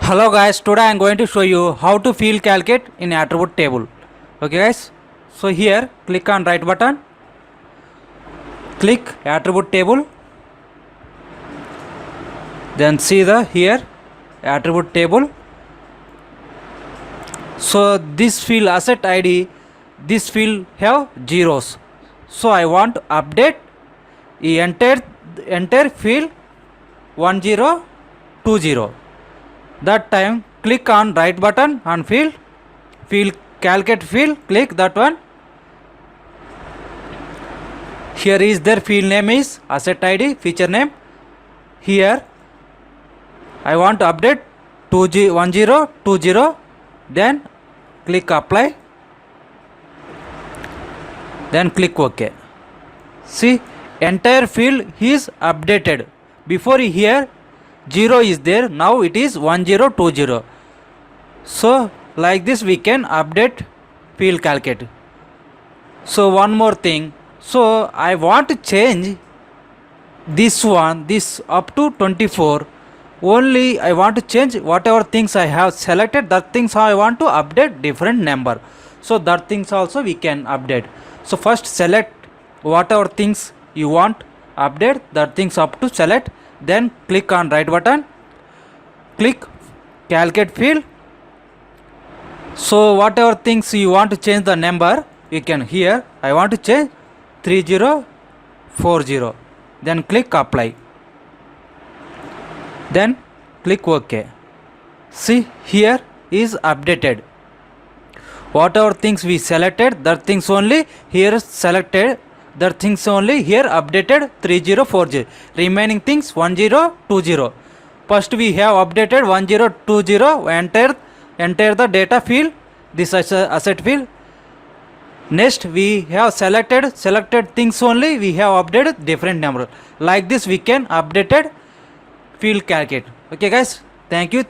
Hello guys, today I am going to show you how to field calculate in attribute table. Okay guys, so here click on right button, click attribute table, then see the here attribute table. So this field asset ID, this field have zeros. So I want to update the entire field 1020. That time click on right button on field calculate field, click that one. Here is their field name is asset ID, feature name. Here I want to update 1020, then click apply, then click OK. See, entire field is updated. Before here 0 is there, now it is 1020. So like this we can update field calculate. So one more thing, so I want to change this up to 24. Only I want to change whatever things I have selected, that things I want to update different number. So that things also we can update. So first select whatever things you want update, that things up to select, then click on right button, click calculate field. So whatever things you want to change the number, you can here I want to change 3040, then click apply, then click OK. See, here is updated. Whatever things we selected, that things only here selected, that things only here updated 3040, remaining things 1020. First we have updated 1020, enter the data field, this asset field. Next we have selected things only, we have updated different number. Like this we can updated field calculate. Okay guys, thank you.